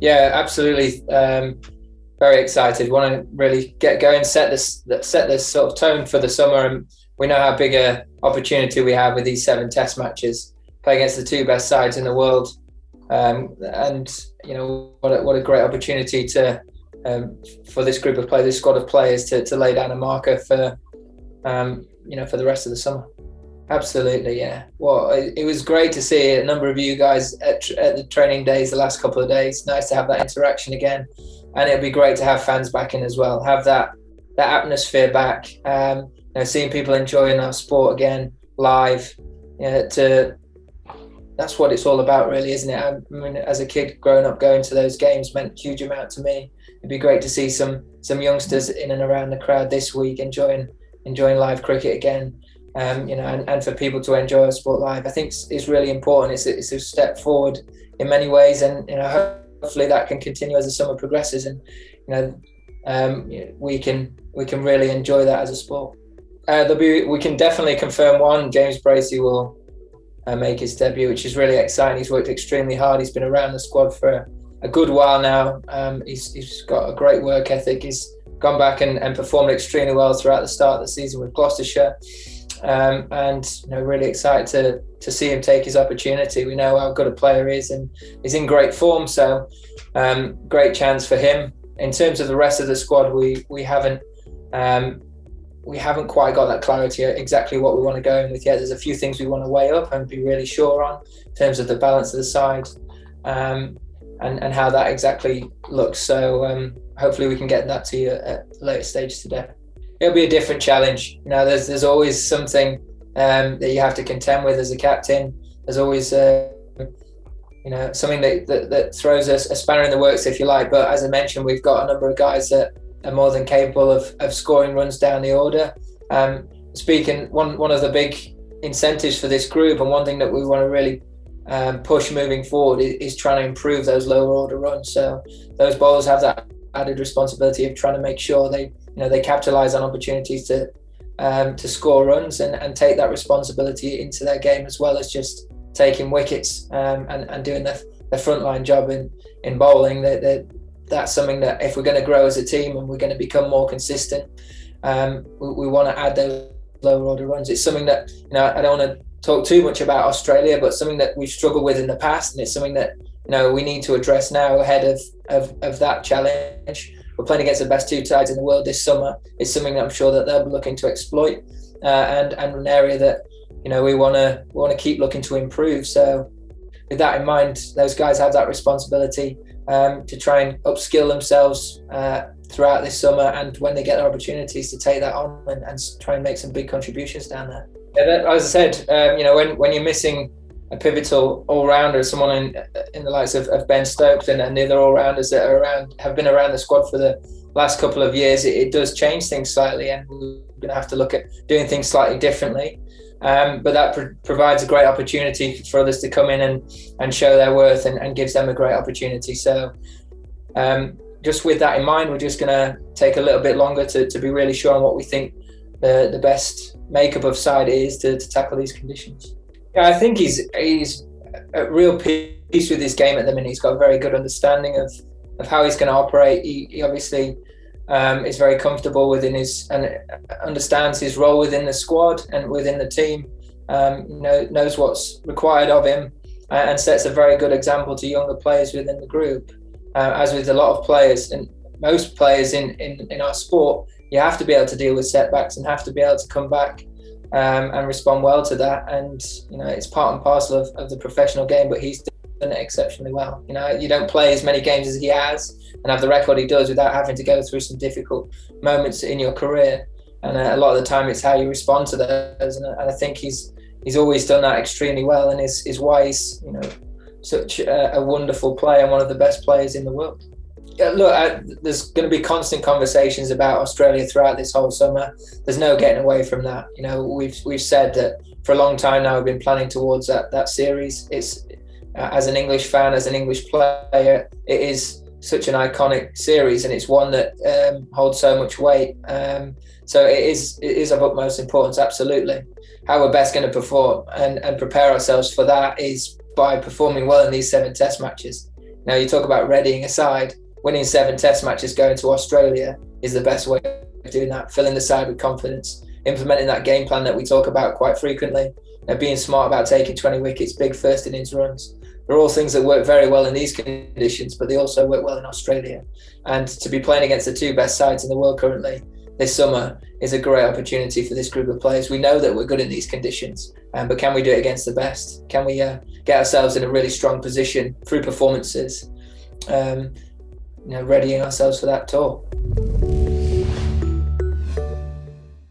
Yeah, absolutely. Very excited. Want to really get going, set this sort of tone for the summer, and we know how big a opportunity we have with these 7 Test matches. Play against the 2 best sides in the world, and what a great opportunity to for this group of players, this squad of players, to lay down a marker for for the rest of the summer. Absolutely, yeah. Well, it was great to see a number of you guys at the training days the last couple of days. Nice to have that interaction again, and it'll be great to have fans back in as well. Have that atmosphere back. Seeing people enjoying our sport again live. That's what it's all about, really, isn't it? I mean, as a kid growing up, going to those games meant a huge amount to me. It'd be great to see some youngsters in and around the crowd this week enjoying live cricket again. And for people to enjoy our sport live, I think it's really important. It's a step forward in many ways, and hopefully that can continue as the summer progresses, and we can really enjoy that as a sport. We can definitely confirm one. James Bracey will make his debut, which is really exciting. He's worked extremely hard. He's been around the squad for a good while now. He's got a great work ethic. He's gone back and performed extremely well throughout the start of the season with Gloucestershire. Really excited to see him take his opportunity. We know how good a player he is, and he's in great form, so great chance for him. In terms of the rest of the squad, we haven't quite got that clarity exactly what we want to go in with yet. There's a few things we want to weigh up and be really sure on in terms of the balance of the side, and how that exactly looks. So hopefully we can get that to you at a later stage today. It'll be a different challenge. There's always something that you have to contend with as a captain. There's always something that throws a spanner in the works, if you like. But as I mentioned, we've got a number of guys that are more than capable of scoring runs down the order. One of the big incentives for this group, and one thing that we want to really push moving forward, is trying to improve those lower order runs. So those bowlers have that added responsibility of trying to make sure they capitalise on opportunities to score runs and take that responsibility into their game, as well as just taking wickets and doing their frontline job in bowling. That's something that, if we're going to grow as a team and we're going to become more consistent, we want to add those lower order runs. It's something that I don't want to talk too much about Australia, but something that we've struggled with in the past, and it's something that we need to address now ahead of that challenge. We're playing against the best 2 sides in the world this summer. It's something that I'm sure that they'll be looking to exploit, and an area that we want to keep looking to improve. So with that in mind, those guys have that responsibility to try and upskill themselves throughout this summer, and when they get their opportunities, to take that on and try and make some big contributions down there. As I said, when you're missing a pivotal all-rounder, someone in the likes of Ben Stokes and the other all-rounders that have been around the squad for the last couple of years, it does change things slightly, and we're going to have to look at doing things slightly differently. But that provides a great opportunity for others to come in and show their worth, and gives them a great opportunity. So just with that in mind, we're just going to take a little bit longer to be really sure on what we think the best makeup of side is to tackle these conditions. Yeah, I think he's at real peace with his game at the minute. He's got a very good understanding of how he's going to operate. He obviously is very comfortable within and understands his role within the squad and within the team. Knows what's required of him, and sets a very good example to younger players within the group. As with a lot of players, and most players in our sport, you have to be able to deal with setbacks and have to be able to come back and respond well to that. And it's part and parcel of the professional game, but he's done it exceptionally well. You don't play as many games as he has and have the record he does without having to go through some difficult moments in your career. And a lot of the time it's how you respond to those, and I think he's always done that extremely well, and is why he's such a wonderful player and one of the best players in the world. Look, there's going to be constant conversations about Australia throughout this whole summer. There's no getting away from that. We've said that for a long time now. We've been planning towards that series. It's as an English fan, as an English player, it is such an iconic series, and it's one that holds so much weight. So it is of utmost importance, absolutely. How we're best going to perform and prepare ourselves for that is by performing well in these 7 Test matches. Now, you talk about readying a side, winning 7 test matches going to Australia is the best way of doing that, filling the side with confidence, implementing that game plan that we talk about quite frequently, being smart about taking 20 wickets, big first innings runs. They're all things that work very well in these conditions, but they also work well in Australia. And to be playing against the 2 best sides in the world currently this summer is a great opportunity for this group of players. We know that we're good in these conditions, but can we do it against the best? Can we get ourselves in a really strong position through performances, readying ourselves for that tour?